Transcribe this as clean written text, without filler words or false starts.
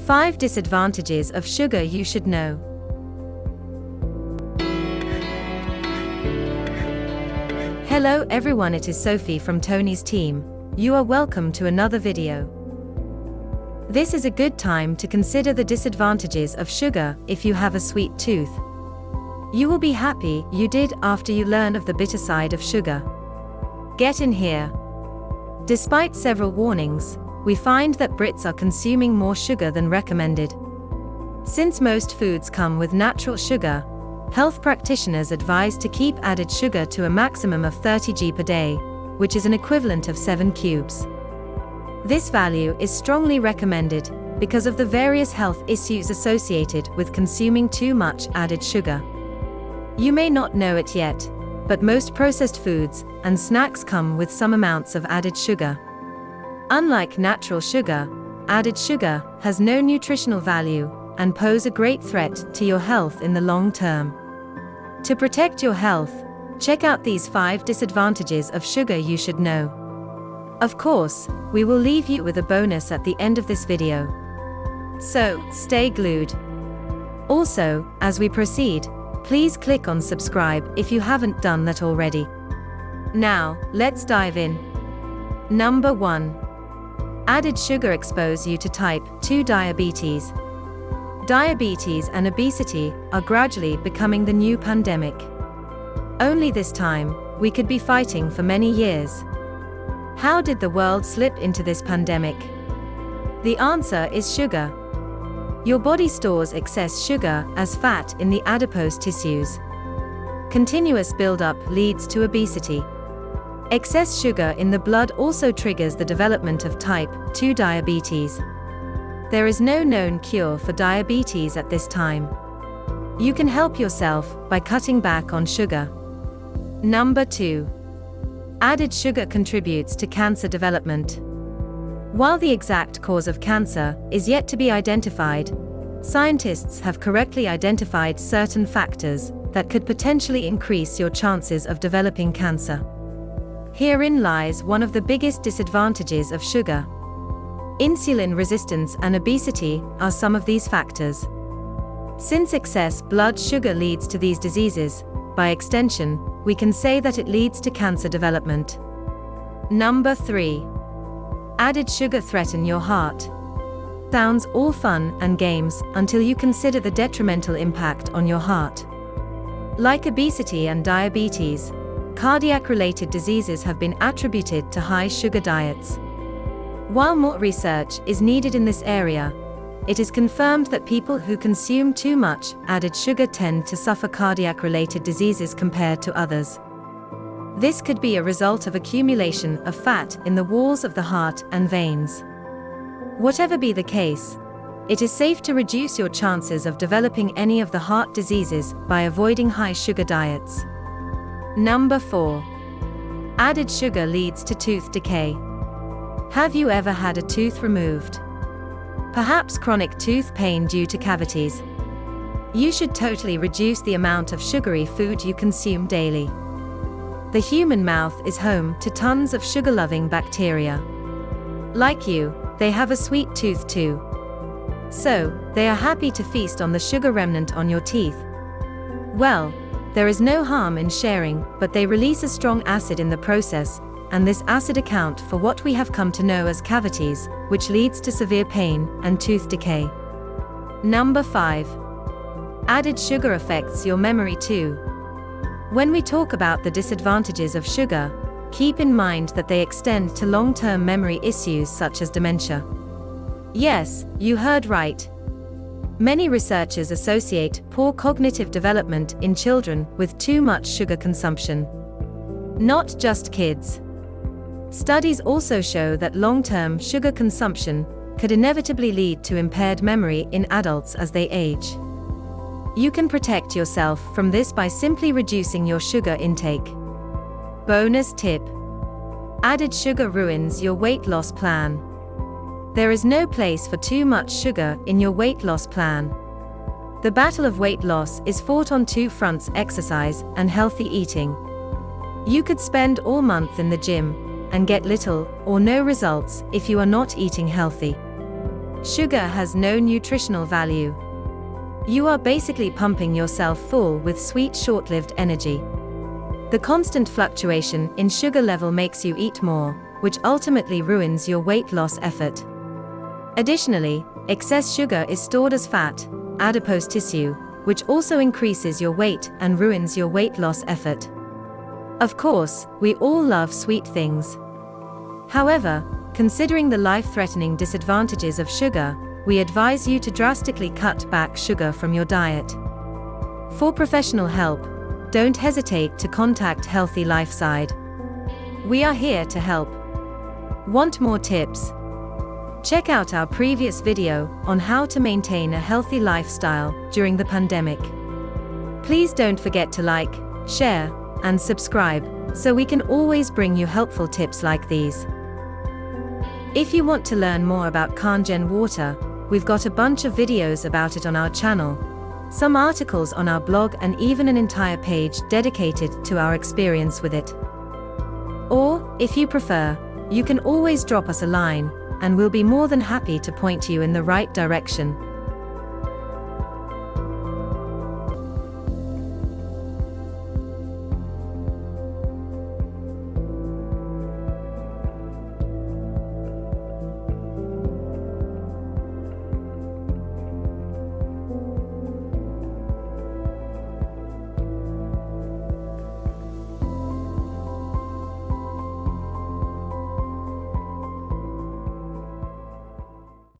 5 disadvantages of sugar you should know. Hello everyone, it is Sophie from Tony's team. You are welcome to another video. This is a good time to consider the disadvantages of sugar if you have a sweet tooth. You will be happy you did after you learn of the bitter side of sugar. Get in here. Despite several warnings, we find that Brits are consuming more sugar than recommended. Since most foods come with natural sugar, health practitioners advise to keep added sugar to a maximum of 30 g per day, which is an equivalent of 7 cubes. This value is strongly recommended because of the various health issues associated with consuming too much added sugar. You may not know it yet, but most processed foods and snacks come with some amounts of added sugar. Unlike natural sugar, added sugar has no nutritional value and pose a great threat to your health in the long term. To protect your health, check out these 5 disadvantages of sugar you should know. Of course, we will leave you with a bonus at the end of this video. So, stay glued. Also, as we proceed, please click on subscribe if you haven't done that already. Now, let's dive in. Number 1. Added sugar expose you to type 2 diabetes. Diabetes and obesity are gradually becoming the new pandemic. Only this time, we could be fighting for many years. How did the world slip into this pandemic? The answer is sugar. Your body stores excess sugar as fat in the adipose tissues. Continuous buildup leads to obesity. Excess sugar in the blood also triggers the development of type 2 diabetes. There is no known cure for diabetes at this time. You can help yourself by cutting back on sugar. Number 2. Added sugar contributes to cancer development. While the exact cause of cancer is yet to be identified, scientists have correctly identified certain factors that could potentially increase your chances of developing cancer. Herein lies one of the biggest disadvantages of sugar. Insulin resistance and obesity are some of these factors. Since excess blood sugar leads to these diseases, by extension, we can say that it leads to cancer development. Number 3. Added sugar threaten your heart. Sounds all fun and games until you consider the detrimental impact on your heart. Like obesity and diabetes, cardiac-related diseases have been attributed to high sugar diets. While more research is needed in this area, it is confirmed that people who consume too much added sugar tend to suffer cardiac-related diseases compared to others. This could be a result of accumulation of fat in the walls of the heart and veins. Whatever be the case, it is safe to reduce your chances of developing any of the heart diseases by avoiding high sugar diets. Number 4. Added sugar leads to tooth decay. Have you ever had a tooth removed? Perhaps chronic tooth pain due to cavities? You should totally reduce the amount of sugary food you consume daily. The human mouth is home to tons of sugar-loving bacteria. Like you, they have a sweet tooth too. So, they are happy to feast on the sugar remnant on your teeth. Well, there is no harm in sharing, but they release a strong acid in the process, and this acid accounts for what we have come to know as cavities, which leads to severe pain and tooth decay. Number 5. Added sugar affects your memory too. When we talk about the disadvantages of sugar, keep in mind that they extend to long-term memory issues such as dementia. Yes, you heard right. Many researchers associate poor cognitive development in children with too much sugar consumption. Not just kids. Studies also show that long-term sugar consumption could inevitably lead to impaired memory in adults as they age. You can protect yourself from this by simply reducing your sugar intake. Bonus tip. Added sugar ruins your weight loss plan. There is no place for too much sugar in your weight loss plan. The battle of weight loss is fought on 2 fronts: exercise and healthy eating. You could spend all month in the gym and get little or no results if you are not eating healthy. Sugar has no nutritional value. You are basically pumping yourself full with sweet short-lived energy. The constant fluctuation in sugar level makes you eat more, which ultimately ruins your weight loss effort. Additionally, excess sugar is stored as fat, adipose tissue, which also increases your weight and ruins your weight loss effort. Of course, we all love sweet things. However, considering the life-threatening disadvantages of sugar, we advise you to drastically cut back sugar from your diet. For professional help, don't hesitate to contact Healthy Lifeside. We are here to help. Want more tips? Check out our previous video on how to maintain a healthy lifestyle during the pandemic. Please don't forget to like, share, and subscribe, so we can always bring you helpful tips like these. If you want to learn more about Kangen water, we've got a bunch of videos about it on our channel, some articles on our blog, and even an entire page dedicated to our experience with it. Or, if you prefer, you can always drop us a line, and we'll be more than happy to point you in the right direction.